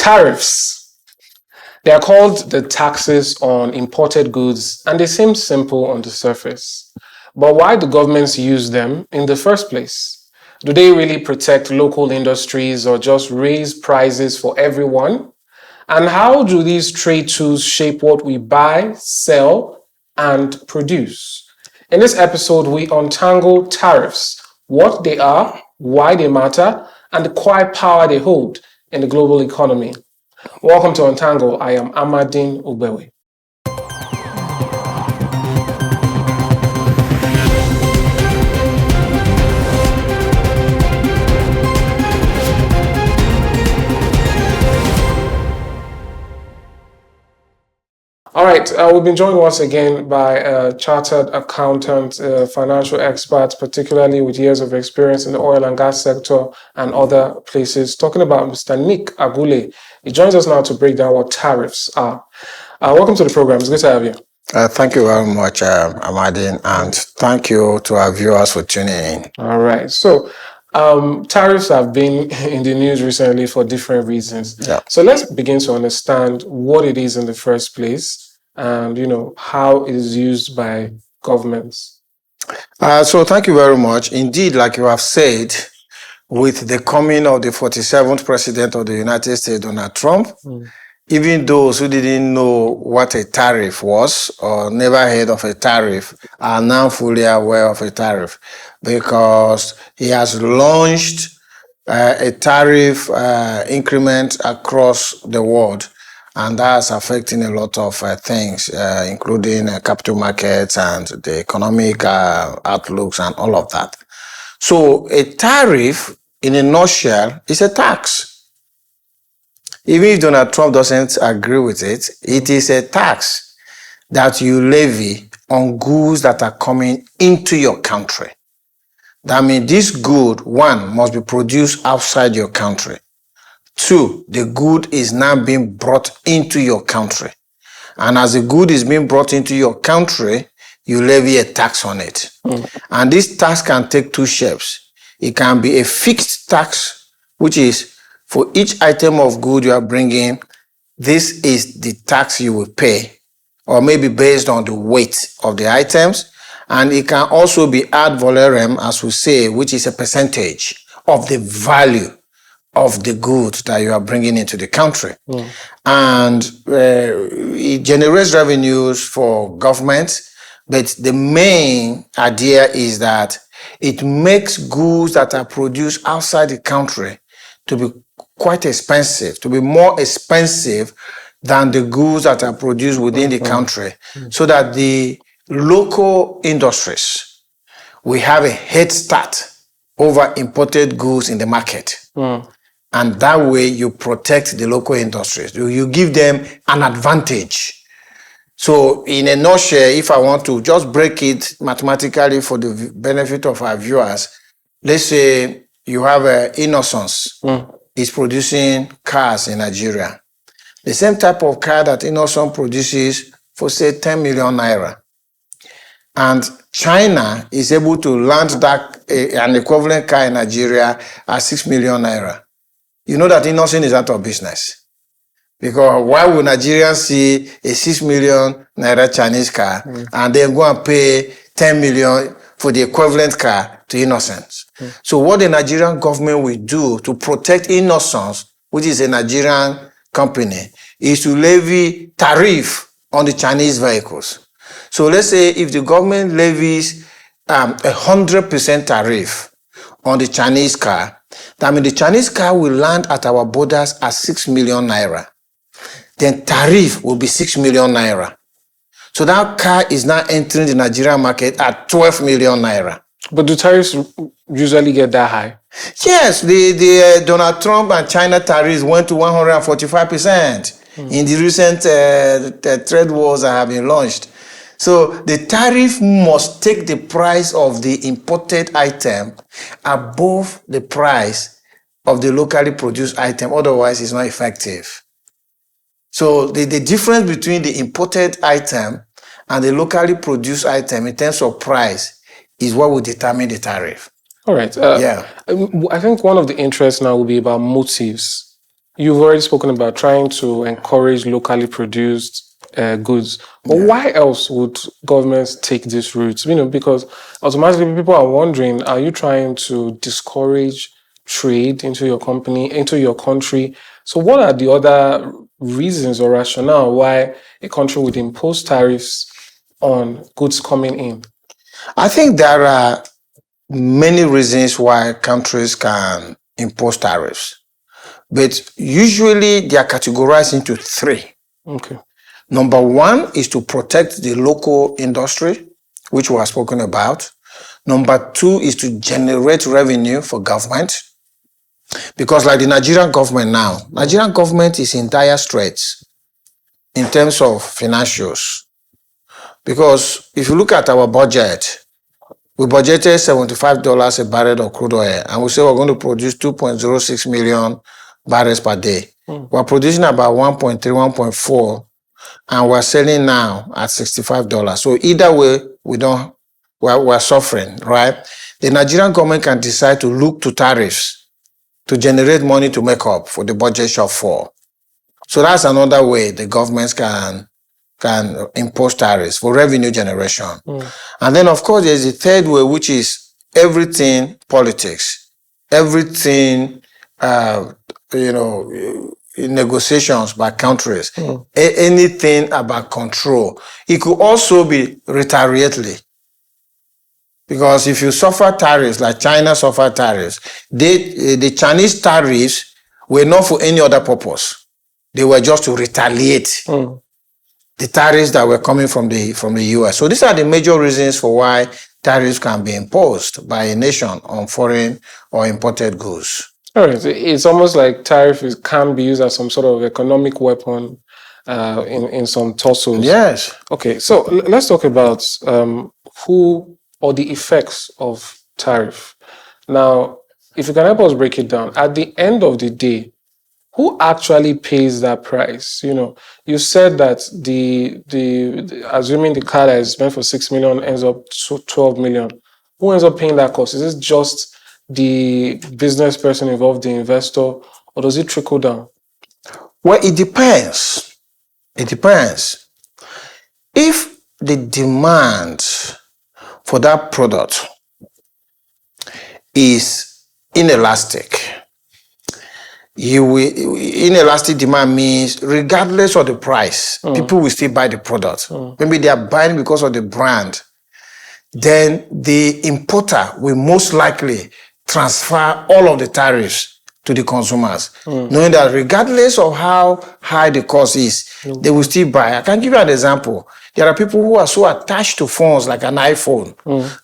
Tariffs. They are called the taxes on imported goods, and they seem simple on the surface. But why do governments use them in the first place? Do they really protect local industries or just raise prices for everyone? And how do these trade tools shape what we buy, sell, and produce? In this episode, we untangle tariffs, what they are, why they matter, and the quiet power they hold in the global economy. Welcome to Untangle. I am Amadine Ubewe. All right, we've been joined once again by a chartered accountant, financial expert, particularly with years of experience in the oil and gas sector and other places, talking about Mr. Nick Agule. He joins us now to break down what tariffs are. Welcome to the program. It's good to have you. Thank you very much, Amadine, and thank you to our viewers for tuning in. All right, so tariffs have been in the news recently for different reasons. Yeah. So let's begin to understand what it is in the first place and, how it is used by governments. So thank you very much. Indeed, like you have said, with the coming of the 47th president of the United States, Donald Trump, even those who didn't know what a tariff was or never heard of a tariff are now fully aware of a tariff because he has launched a tariff increment across the world. And that's affecting a lot of things, including capital markets and the economic outlooks and all of that. So a tariff, in a nutshell, is a tax. Even if Donald Trump doesn't agree with it, it is a tax that you levy on goods that are coming into your country. That means this good, one, must be produced outside your country. Two, the good is now being brought into your country. And as the good is being brought into your country, you levy a tax on it. And this tax can take two shapes. It can be a fixed tax, which is for each item of good you are bringing, this is the tax you will pay, or maybe based on the weight of the items. And it can also be ad valorem, as we say, which is a percentage of the value of the goods that you are bringing into the country. And it generates revenues for governments, but the main idea is that it makes goods that are produced outside the country to be quite expensive, to be more expensive than the goods that are produced within the country, so that the local industries will have a head start over imported goods in the market. And that way you protect the local industries. You give them an advantage. So in a nutshell, if I want to just break it mathematically for the benefit of our viewers, let's say you have Innocence is producing cars in Nigeria. The same type of car that Innocence produces for, say, 10 million naira. And China is able to land that an equivalent car in Nigeria at 6 million naira. You know that Innocent is out of business. Because why would Nigerians see a 6 million naira Chinese car and then go and pay 10 million for the equivalent car to Innocent? So what the Nigerian government will do to protect Innocence, which is a Nigerian company, is to levy tariff on the Chinese vehicles. So let's say if the government levies 100% tariff on the Chinese car, that means the Chinese car will land at our borders at 6 million naira. Then tariff will be 6 million naira. So that car is now entering the Nigerian market at 12 million naira. But do tariffs usually get that high? Yes, the Donald Trump and China tariffs went to 145% in the recent trade wars that have been launched. So the tariff must take the price of the imported item above the price of the locally produced item. Otherwise, it's not effective. So the difference between the imported item and the locally produced item in terms of price is what will determine the tariff. All right. I think one of the interests now will be about motives. you've already spoken about trying to encourage locally produced goods. But why else would governments take this route? Because automatically people are wondering, are you trying to discourage trade into your company, into your country? So what are the other reasons or rationale why a country would impose tariffs on goods coming in? I think there are many reasons why countries can impose tariffs, but usually they are categorized into three. Okay. Number one is to protect the local industry, which we have spoken about. Number two is to generate revenue for government. Because like the Nigerian government now, Nigerian government is in dire straits in terms of financials. Because if you look at our budget, we budgeted $75 a barrel of crude oil, and we say we're going to produce 2.06 million barrels per day. We're producing about 1.3, 1.4, and we're selling now at $65. So either way, we're suffering, right? The Nigerian government can decide to look to tariffs to generate money to make up for the budget shortfall. So that's another way the governments can impose tariffs for revenue generation. And then, of course, there's a third way, which is everything politics, everything, negotiations by countries, anything about control. It could also be retaliatory. Because if you suffer tariffs, like China suffered tariffs, the Chinese tariffs were not for any other purpose. They were just to retaliate the tariffs that were coming from the US. So these are the major reasons for why tariffs can be imposed by a nation on foreign or imported goods. All right. It's almost like tariff can be used as some sort of economic weapon in some tussles. Yes. Okay. So let's talk about who or the effects of tariff. Now, if you can help us break it down, at the end of the day, who actually pays that price? You said that the assuming the car that is meant for 6 million ends up to 12 million. Who ends up paying that cost? Is it just the business person involved, the investor, or does it trickle down? Well, it depends. It depends. If the demand for that product is inelastic, inelastic demand means regardless of the price, people will still buy the product. Maybe they are buying because of the brand. Then the importer will most likely transfer all of the tariffs to the consumers, knowing that regardless of how high the cost is, they will still buy. I can give you an example. There are people who are so attached to phones like an iPhone.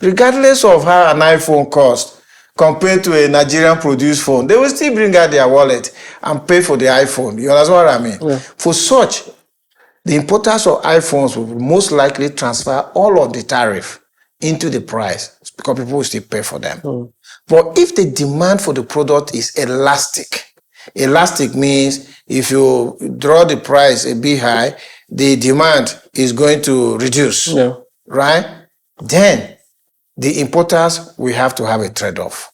Regardless of how an iPhone costs, compared to a Nigerian produced phone, they will still bring out their wallet and pay for the iPhone. You understand what I mean? Yeah. For such, the importers of iPhones will most likely transfer all of the tariff into the price because people will still pay for them. But if the demand for the product is elastic means if you draw the price a bit high, the demand is going to reduce, right? Then the importers will have to have a trade-off.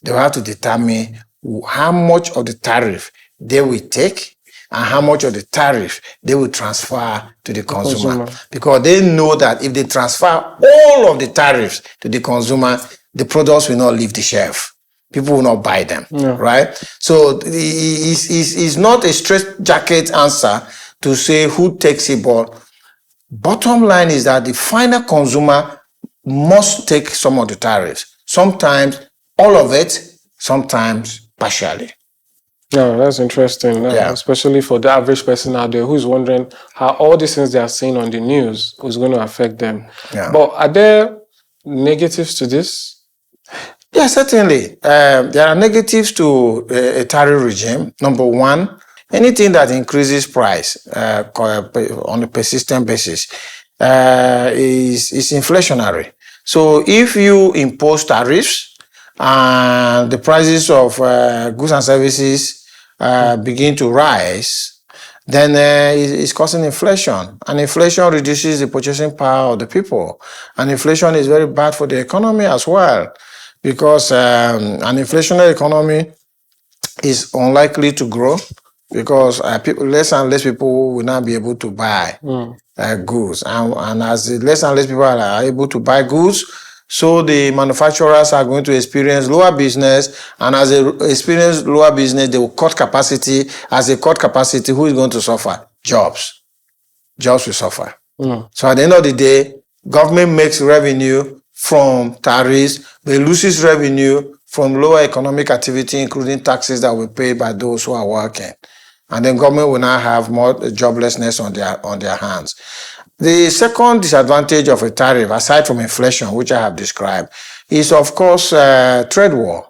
They will have to determine how much of the tariff they will take and how much of the tariff they will transfer to the consumer. Because they know that if they transfer all of the tariffs to the consumer, the products will not leave the shelf. People will not buy them, right? So it's not a straightjacket answer to say who takes it, but bottom line is that the final consumer must take some of the tariffs. Sometimes all of it, sometimes partially. No, that's interesting, especially for the average person out there who's wondering how all these things they are seeing on the news is going to affect them. Yeah. But are there negatives to this? Yeah, certainly. There are negatives to a tariff regime. Number one, anything that increases price on a persistent basis is inflationary. So if you impose tariffs and the prices of goods and services begin to rise, then it's causing inflation. And inflation reduces the purchasing power of the people. And inflation is very bad for the economy as well, because an inflationary economy is unlikely to grow because less and less people will now be able to buy goods. And as less and less people are able to buy goods, so the manufacturers are going to experience lower business. And as they experience lower business, they will cut capacity. As they cut capacity, who is going to suffer? Jobs. Jobs will suffer. So at the end of the day, government makes revenue from tariffs, but loses revenue from lower economic activity, including taxes that will be paid by those who are working. And then government will now have more joblessness on their hands. The second disadvantage of a tariff, aside from inflation, which I have described, is of course trade war.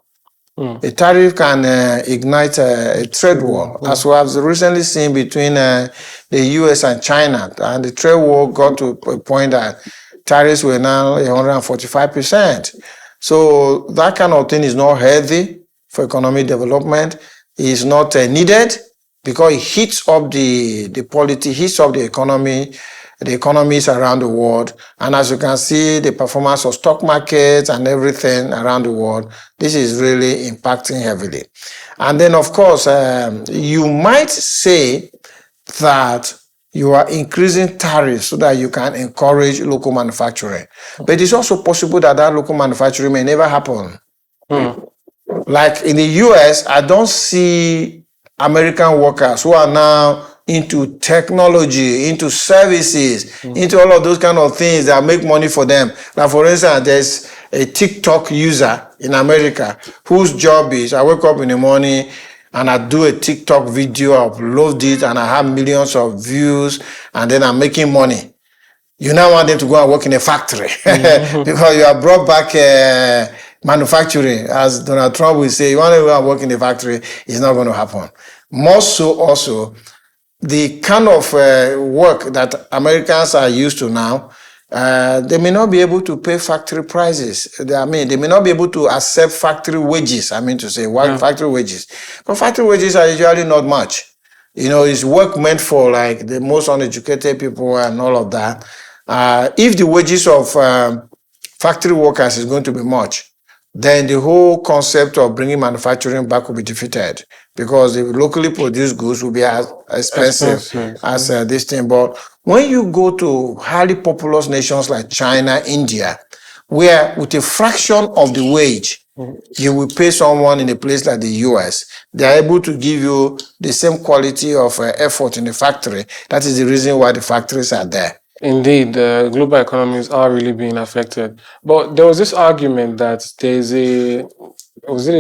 A tariff can ignite a trade war, as we have recently seen between the US and China. And the trade war got to a point that tariffs were now 145%. So that kind of thing is not healthy for economic development. It's not needed because it hits up the polity, hits up the economies around the world. And as you can see, the performance of stock markets and everything around the world, this is really impacting heavily. And then, of course, you might say that you are increasing tariffs so that you can encourage local manufacturing. But it's also possible that local manufacturing may never happen. Like in the US, I don't see American workers who are now into technology, into services, into all of those kind of things that make money for them. Now, for instance, there's a TikTok user in America whose job is, I wake up in the morning and I do a TikTok video, upload it, and I have millions of views, and then I'm making money. You now want them to go and work in a factory because you have brought back manufacturing. As Donald Trump will say, you want to go and work in a factory, it's not going to happen. More so also, the kind of work that Americans are used to now, they may not be able to pay factory prices. They may not be able to accept factory wages. Factory wages. But factory wages are usually not much. It's work meant for like the most uneducated people and all of that. If the wages of factory workers is going to be much, then the whole concept of bringing manufacturing back will be defeated because the locally produced goods will be as expensive as this thing. But when you go to highly populous nations like China, India, where with a fraction of the wage, you will pay someone in a place like the US, they are able to give you the same quality of effort in the factory. That is the reason why the factories are there. Indeed, global economies are really being affected. But there was this argument that there's a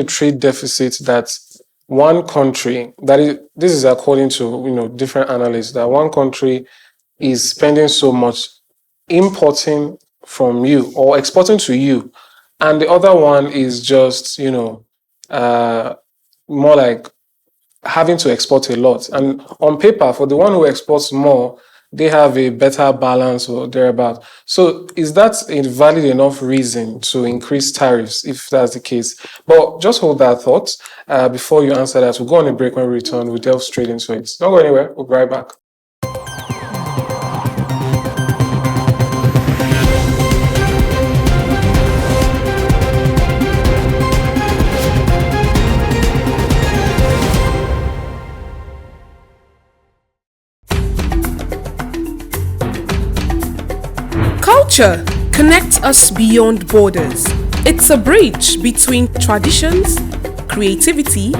trade deficit that one country, this is according to different analysts, that one country is spending so much importing from you or exporting to you, and the other one is just more like having to export a lot. And on paper, for the one who exports more, they have a better balance or thereabout. So is that a valid enough reason to increase tariffs if that's the case? But just hold that thought before you answer that. We'll go on a break. When we return, we'll delve straight into it. Don't go anywhere. We'll be right back. Culture connects us beyond borders. It's a bridge between traditions, creativity,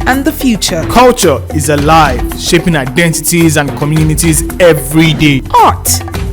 and the future. Culture is alive, shaping identities and communities every day. Art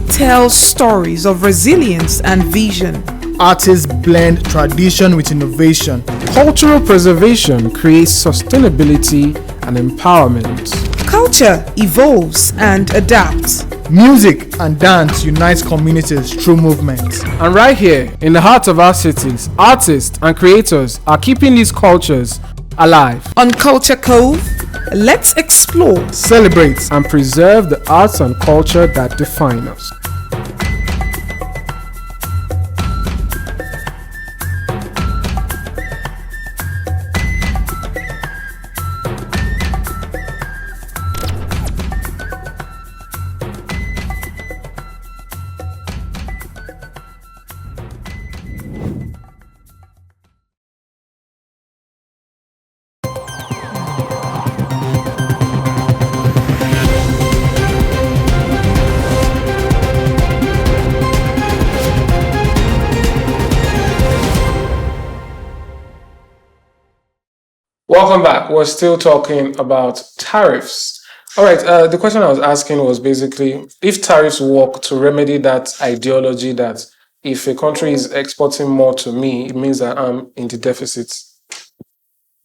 tells stories of resilience and vision. Artists blend tradition with innovation. Cultural preservation creates sustainability and empowerment. Culture evolves and adapts. Music and dance unites communities through movement. And right here, in the heart of our cities, artists and creators are keeping these cultures alive. On Culture Cove, let's explore, celebrate, and preserve the arts and culture that define us. Welcome back. We're still talking about tariffs. All right. The question I was asking was basically if tariffs work to remedy that ideology that if a country is exporting more to me, it means that I'm in the deficit.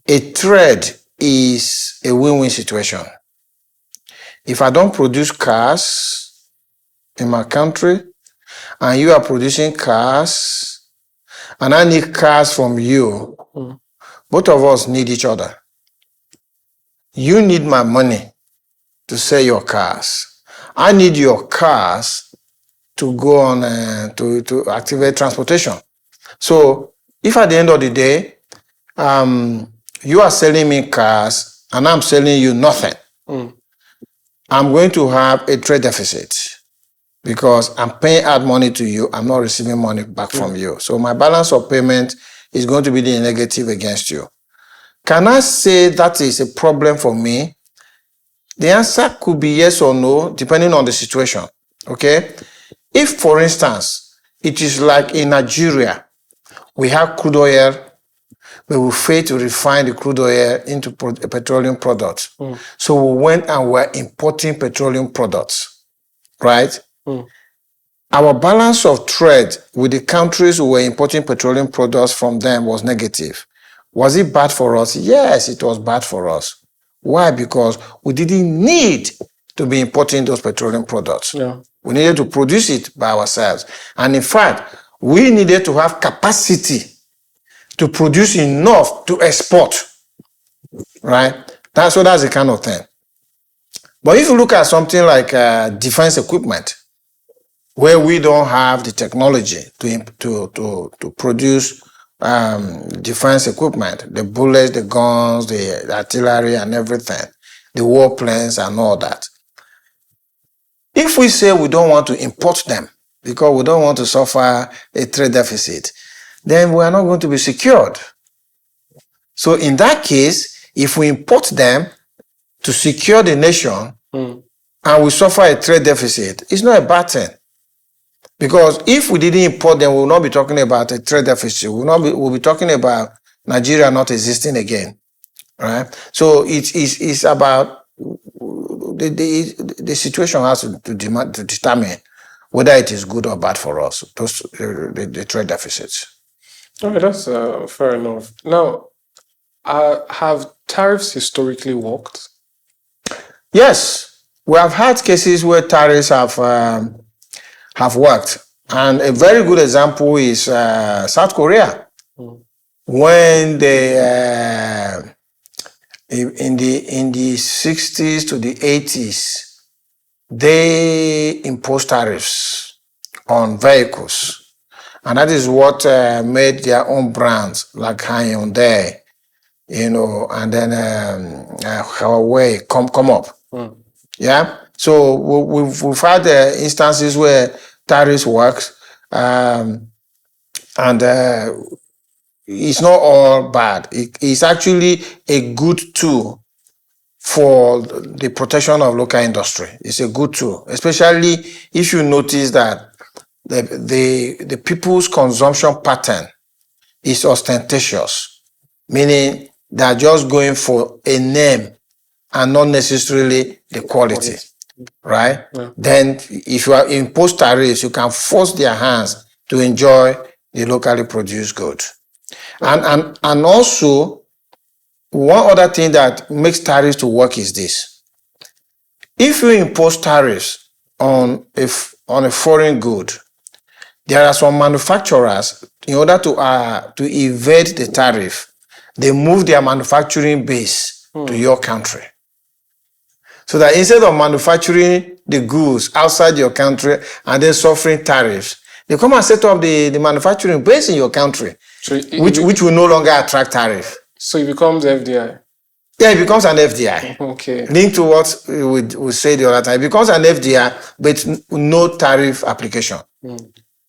A trade is a win-win situation. If I don't produce cars in my country and you are producing cars and I need cars from you, both of us need each other. You need my money to sell your cars. I need your cars to go on to activate transportation. So if at the end of the day, you are selling me cars and I'm selling you nothing, I'm going to have a trade deficit because I'm paying out money to you. I'm not receiving money back from you. So my balance of payment is going to be the negative against you. Can I say that is a problem for me? The answer could be yes or no, depending on the situation. Okay? If, for instance, it is like in Nigeria, we have crude oil, but we fail to refine the crude oil into petroleum products. So we went and were importing petroleum products, right? Our balance of trade with the countries who were importing petroleum products from them was negative. Was it bad for us? Yes, it was bad for us. Why? Because we didn't need to be importing those petroleum products. Yeah. We needed to produce it by ourselves. And in fact, we needed to have capacity to produce enough to export, right? That's the kind of thing. But if you look at something like defense equipment, where we don't have the technology to produce defense equipment, the bullets, the guns, the artillery and everything, the warplanes and all that. If we say we don't want to import them because we don't want to suffer a trade deficit, then we are not going to be secured. So in that case, if we import them to secure the nation and we suffer a trade deficit, it's not a bad thing. Because if we didn't import them, we will not be talking about a trade deficit. We'll be talking about Nigeria not existing again, right? So it's about the situation has to determine whether it is good or bad for us. The trade deficits. Okay, that's fair enough. Now, have tariffs historically worked? Yes, we have had cases where tariffs have worked, and a very good example is South Korea, when they in the 60s to the 80s they imposed tariffs on vehicles, and that is what made their own brands like Hyundai, and then Huawei come up. Yeah. So we've had instances where tariffs works, and it's not all bad. It's actually a good tool for the protection of local industry. It's a good tool, especially if you notice that the people's consumption pattern is ostentatious, meaning they're just going for a name and not necessarily the quality. Right? Yeah. Then if you are impose tariffs, you can force their hands to enjoy the locally produced good. And also, one other thing that makes tariffs to work is this. If you impose tariffs on a foreign good, there are some manufacturers, in order to evade the tariff, they move their manufacturing base to your country. So that instead of manufacturing the goods outside your country and then suffering tariffs, they come and set up the manufacturing base in your country, so which will no longer attract tariff. So it becomes FDI. Yeah, it becomes an FDI. Okay. Linked to what we say the other time. It becomes an FDI, but no tariff application.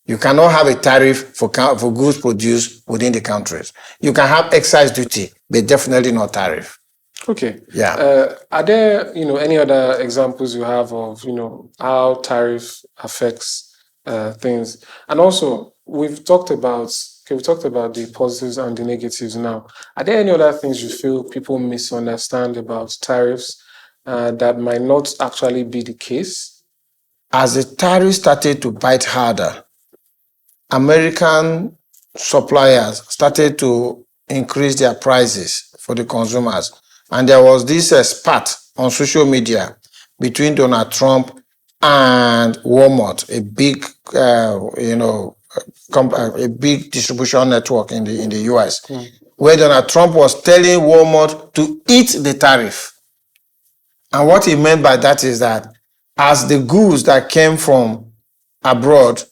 You cannot have a tariff for goods produced within the countries. You can have excise duty, but definitely not tariff. Okay. Yeah. Are there, any other examples you have of, how tariff affects things? And also, we've talked about Okay, we talked about the positives and the negatives now. Are there any other things you feel people misunderstand about tariffs that might not actually be the case? As the tariffs started to bite harder, American suppliers started to increase their prices for the consumers. And there was this spat on social media between Donald Trump and Walmart, a big, a big distribution network in the US, where Donald Trump was telling Walmart to eat the tariff. And what he meant by that is that as the goods that came from abroad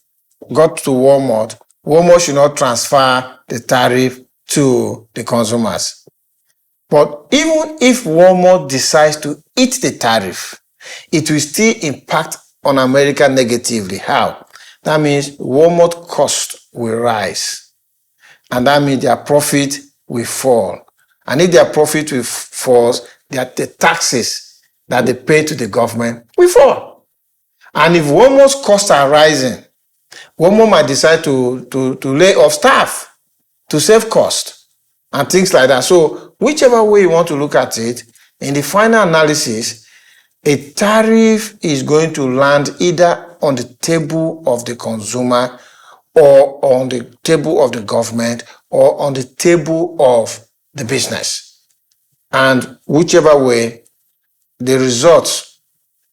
got to Walmart, Walmart should not transfer the tariff to the consumers. But even if Walmart decides to eat the tariff, it will still impact on America negatively. How? That means Walmart cost will rise. And that means their profit will fall. And if their profit will fall, the taxes that they pay to the government will fall. And if Walmart's costs are rising, Walmart might decide to lay off staff to save cost and things like that. So whichever way you want to look at it, in the final analysis, a tariff is going to land either on the table of the consumer or on the table of the government or on the table of the business. And whichever way, the results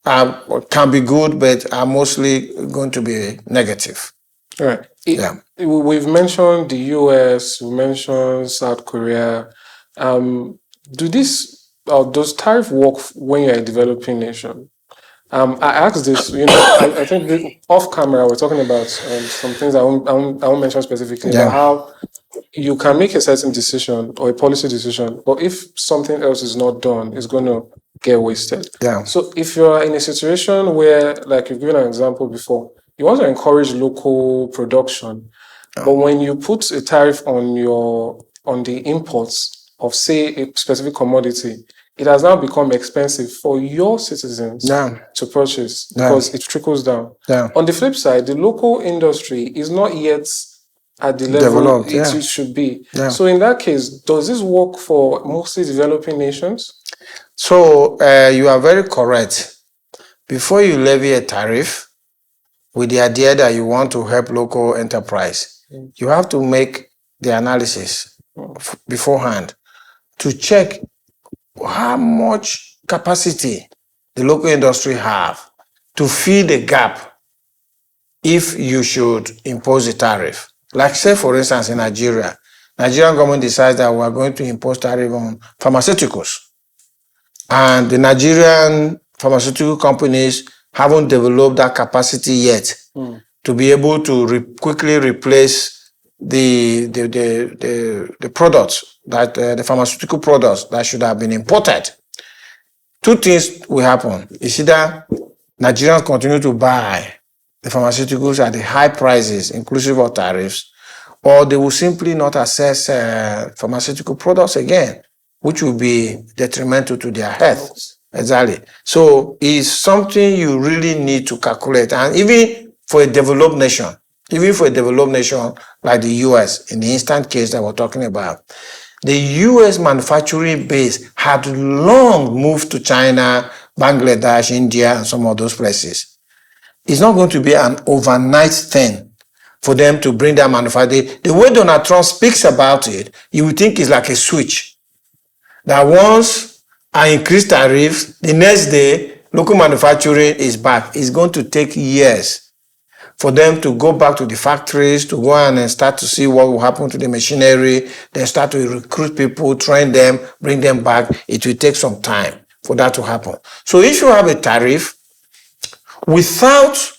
can be good, but are mostly going to be negative. All right. We've mentioned the US, we mentioned South Korea. Does tariff work when you're a developing nation? I asked this, I think off camera, we're talking about some things I won't mention specifically, about how you can make a certain decision or a policy decision, but if something else is not done, it's going to get wasted. Yeah. So if you're in a situation where, like you've given an example before, you want to encourage local production, but when you put a tariff on the imports of, say, a specific commodity, it has now become expensive for your citizens to purchase because it trickles down. Yeah. On the flip side, the local industry is not yet at the level it should be. Yeah. So in that case, does this work for mostly developing nations? So you are very correct. Before you levy a tariff, with the idea that you want to help local enterprise, you have to make the analysis beforehand to check how much capacity the local industry have to fill the gap if you should impose a tariff. Like say, for instance, in Nigeria, Nigerian government decides that we are going to impose tariff on pharmaceuticals. And the Nigerian pharmaceutical companies haven't developed that capacity yet to be able to quickly replace the products that the pharmaceutical products that should have been imported. Two things will happen. It's either Nigerians continue to buy the pharmaceuticals at the high prices, inclusive of tariffs, or they will simply not access pharmaceutical products again, which will be detrimental to their health. Exactly. So it's something you really need to calculate. And even for a developed nation like the US, in the instant case that we're talking about, the US manufacturing base had long moved to China, Bangladesh, India, and some of those places. It's not going to be an overnight thing for them to bring that manufacturing. The way Donald Trump speaks about it, you would think it's like a switch. That once I increase tariffs, the next day, local manufacturing is back. It's going to take years for them to go back to the factories, to go and start to see what will happen to the machinery, then start to recruit people, train them, bring them back. It will take some time for that to happen. So if you have a tariff without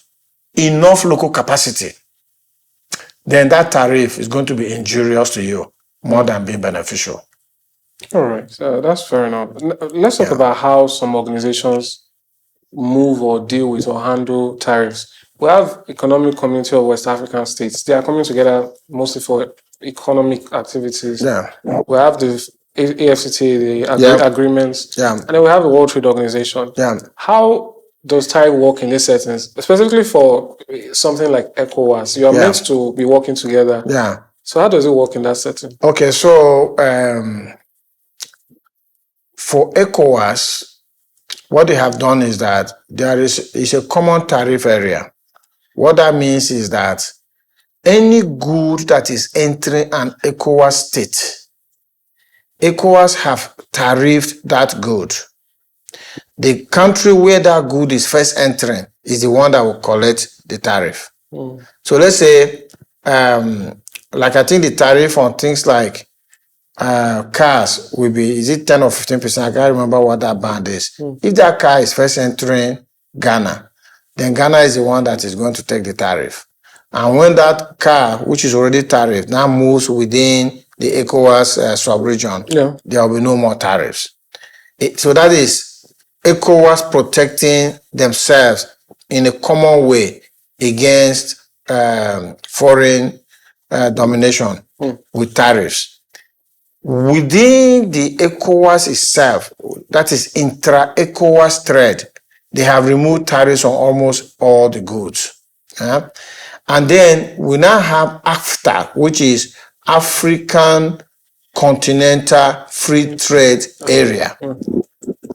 enough local capacity, then that tariff is going to be injurious to you more than being beneficial. All right, that's fair enough. Let's talk about how some organizations move or deal with or handle tariffs. We have Economic Community of West African States. They are coming together mostly for economic activities. Yeah. We have the AFCTA, the agreements, and then we have the World Trade Organization. Yeah. How does tariff work in these settings, specifically for something like ECOWAS? You are meant to be working together. Yeah. So how does it work in that setting? Okay, so for ECOWAS, what they have done is that there is a common tariff area. What that means is that any good that is entering an ECOWAS state, ECOWAS have tariffed that good. The country where that good is first entering is the one that will collect the tariff. So let's say, like I think the tariff on things like cars will be, is it 10 or 15%? I can't remember what that band is. If that car is first entering Ghana, then Ghana is the one that is going to take the tariff. And when that car, which is already tariffed, now moves within the ECOWAS sub-region, there will be no more tariffs. So that is ECOWAS protecting themselves in a common way against foreign domination with tariffs. Within the ECOWAS itself, that is intra-ECOWAS trade, they have removed tariffs on almost all the goods. And then we now have AFTA, which is African Continental Free Trade Area.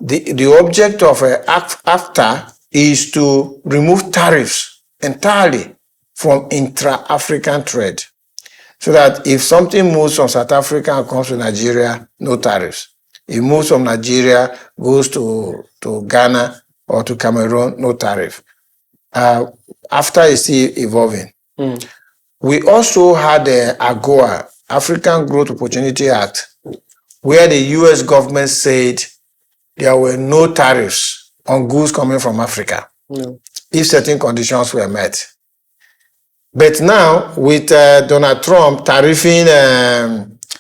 The object of AFTA is to remove tariffs entirely from intra-African trade, so that if something moves from South Africa and comes to Nigeria, no tariffs. It moves from Nigeria, goes to Ghana or to Cameroon, no tariff. AFTA is still evolving. We also had the AGOA, African Growth Opportunity Act, where the US government said there were no tariffs on goods coming from Africa if certain conditions were met. But now, with Donald Trump tariffing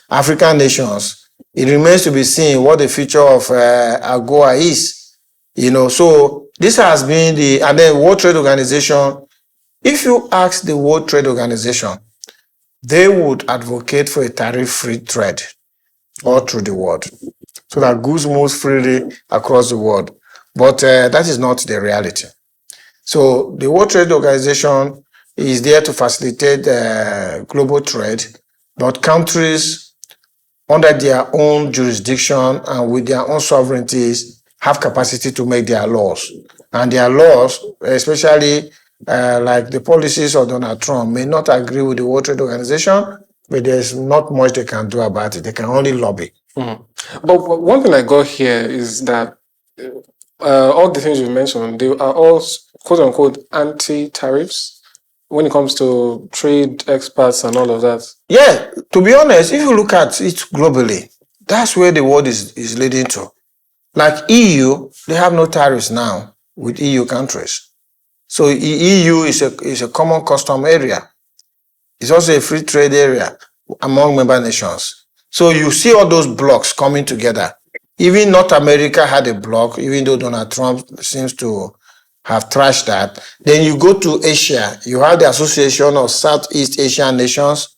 African nations, it remains to be seen what the future of AGOA is. So this has been and then World Trade Organization. If you ask the World Trade Organization, they would advocate for a tariff-free trade all through the world, so that goods move freely across the world. But that is not the reality. So the World Trade Organization is there to facilitate global trade, but countries under their own jurisdiction and with their own sovereignties have capacity to make their laws. And their laws, especially like the policies of Donald Trump, may not agree with the World Trade Organization, but there's not much they can do about it. They can only lobby. But one thing I got here is that all the things you mentioned, they are all quote unquote anti-tariffs when it comes to trade experts and all of that. Yeah, to be honest, if you look at it globally, that's where the world is leading to. Like EU, they have no tariffs now with EU countries. So EU is a common custom area. It's also a free trade area among member nations. So you see all those blocks coming together. Even North America had a block, even though Donald Trump seems to have trashed that. Then you go to Asia, you have the Association of Southeast Asian Nations.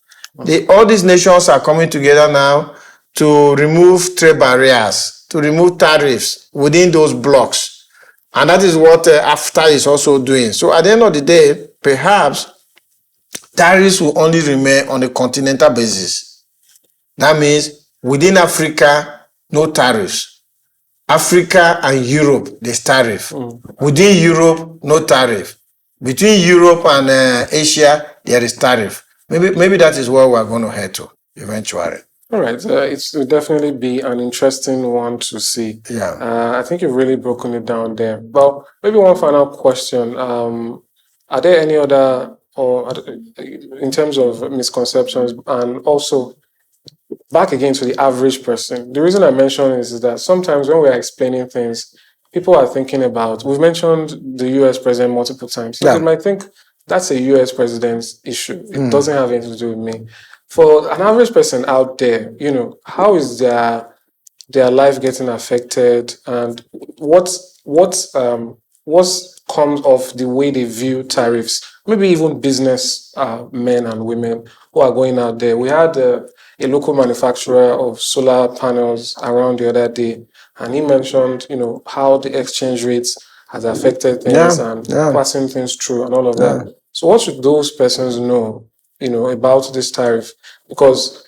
All these nations are coming together now to remove trade barriers, to remove tariffs within those blocks. And that is what AFTA is also doing. So at the end of the day, perhaps tariffs will only remain on a continental basis. That means within Africa, no tariffs. Africa and Europe, there's tariff. Within Europe, no tariff. Between Europe and Asia, there is tariff. Maybe that is where we're going to head to eventually. All right. It will definitely be an interesting one to see. Yeah. I think you've really broken it down there. Well, maybe one final question. Are there any other, or in terms of misconceptions, and also back again to the average person? The reason I mention is that sometimes when we're explaining things, people are thinking about, we've mentioned the US president multiple times. So they might think that's a US president's issue. It doesn't have anything to do with me. For an average person out there, how is their life getting affected, and what comes of the way they view tariffs? Maybe even business men and women who are going out there. We had a local manufacturer of solar panels around the other day, and he mentioned, how the exchange rates has affected things and passing things through and all of that. So what should those persons know about this tariff? Because,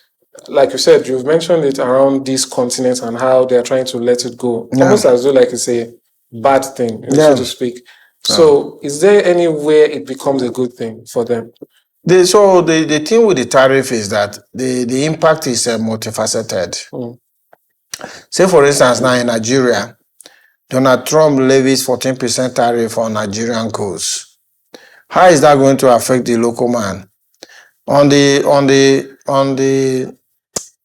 like you said, you've mentioned it around these continents and how they are trying to let it go, almost as though like it's a bad thing, so to speak. So, is there any way it becomes a good thing for them? The thing with the tariff is that the impact is multifaceted. Say, for instance, now in Nigeria, Donald Trump levies 14% tariff on Nigerian goods. How is that going to affect the local man?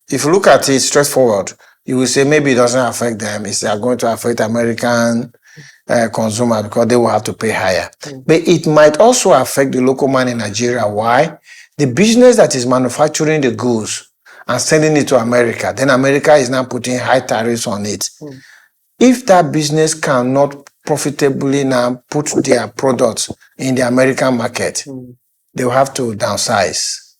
If you look at it straightforward, you will say maybe it doesn't affect them. It's going to affect American consumer because they will have to pay higher. But it might also affect the local man in Nigeria. Why? The business that is manufacturing the goods and sending it to America, then America is now putting high tariffs on it. If that business cannot profitably now put their products in the American market, they will have to downsize.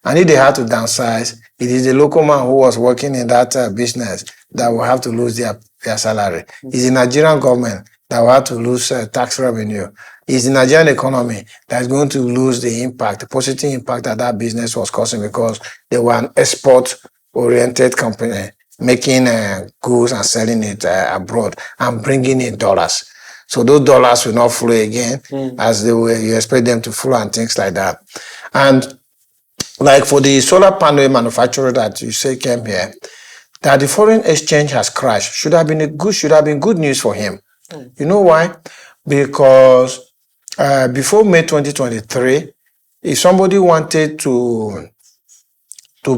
And if they have to downsize, it is the local man who was working in that business that will have to lose their salary. It's the Nigerian government that will have to lose tax revenue. It's the Nigerian economy that is going to lose the impact, the positive impact that business was causing because they were an export-oriented company making goods and selling it abroad and bringing in dollars. So those dollars will not flow again as you expect them to flow and things like that. And like for the solar panel manufacturer that you say came here, that the foreign exchange has crashed should have been good news for him. You know why? Because before May 2023, if somebody wanted to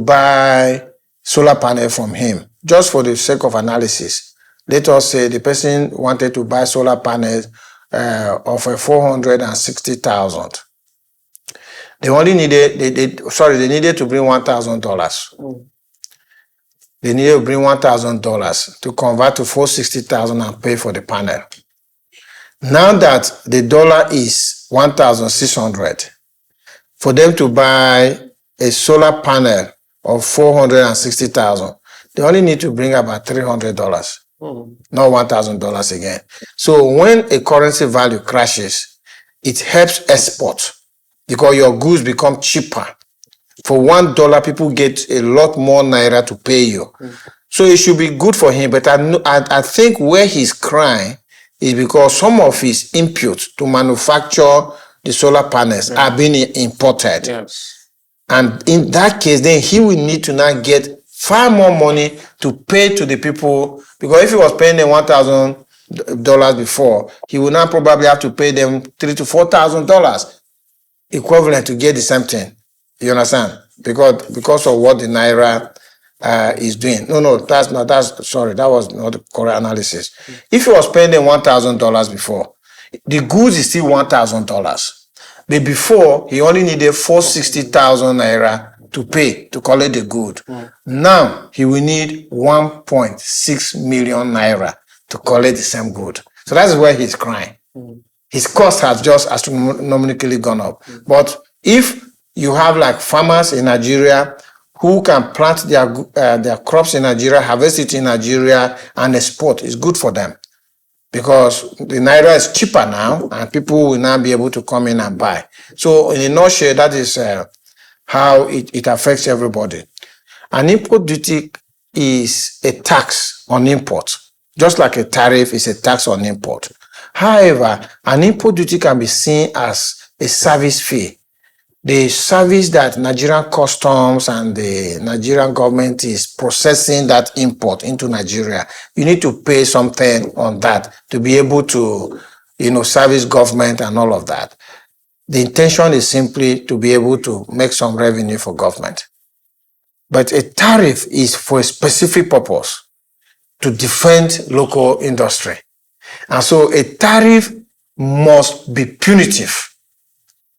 buy solar panel from him, just for the sake of analysis, let us say the person wanted to buy solar panels of 460,000. They only needed, they needed to bring $1,000. They needed to bring $1,000 to convert to 460,000 and pay for the panel. Now that the dollar is 1,600, for them to buy a solar panel of 460,000, they only need to bring about $300, not $1,000 again. So when a currency value crashes, it helps export because your goods become cheaper. For $1, people get a lot more naira to pay you. So it should be good for him. But I think where he's crying is because some of his inputs to manufacture the solar panels are being imported. Yes. And in that case, then he will need to now get far more money to pay to the people. Because if he was paying them $1,000 before, he will now probably have to pay them $3,000 to $4,000 equivalent to get the same thing. You understand? Because of what the naira is doing. That was not the correct analysis. If he was paying them $1,000 before, the goods is still $1,000. But before, he only needed 460,000 naira to pay to collect the good. Now, he will need 1.6 million naira to collect the same good. So that's where he's crying. His cost has just astronomically gone up. But if you have like farmers in Nigeria who can plant their crops in Nigeria, harvest it in Nigeria, and export, it's good for them. Because the naira is cheaper now, and people will now be able to come in and buy. So in a nutshell, that is how it affects everybody. An import duty is a tax on import, just like a tariff is a tax on import. However, an import duty can be seen as a service fee. The service that Nigerian customs and the Nigerian government is processing that import into Nigeria, you need to pay something on that to be able to, service government and all of that. The intention is simply to be able to make some revenue for government. But a tariff is for a specific purpose, to defend local industry. And so a tariff must be punitive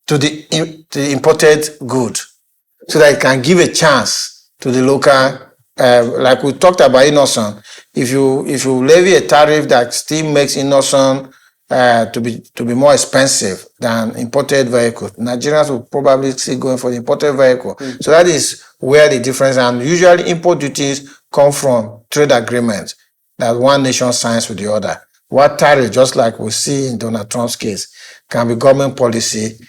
to the imported good, so that it can give a chance to the local, like we talked about Innocent. If you levy a tariff that still makes Innocent to be more expensive than imported vehicle, Nigerians will probably still going for the imported vehicle. So that is where the difference, and usually import duties come from trade agreements that one nation signs with the other. What tariff, just like we see in Donald Trump's case, can be government policy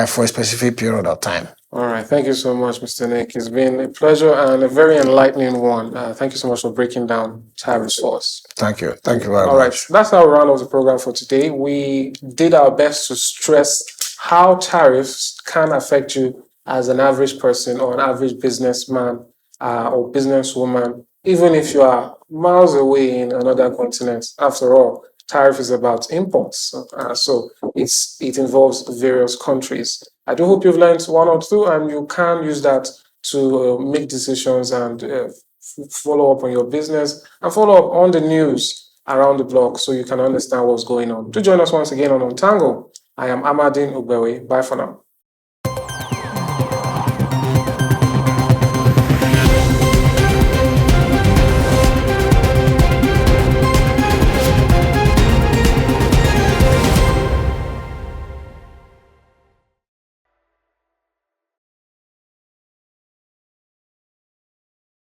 for a specific period of time. All right. Thank you so much, Mr. Nick. It's been a pleasure and a very enlightening one. Thank you so much for breaking down tariffs for us. Thank you. Thank you very All right. much. That's how we round off the program for today. We did our best to stress how tariffs can affect you as an average person or an average businessman or businesswoman, even if you are miles away in another continent. After all, tariff is about imports. So it involves various countries. I do hope you've learned one or two and you can use that to make decisions and follow up on your business and follow up on the news around the block so you can understand what's going on. Do join us once again on Untangle. I am Amadine Ugbewe. Bye for now.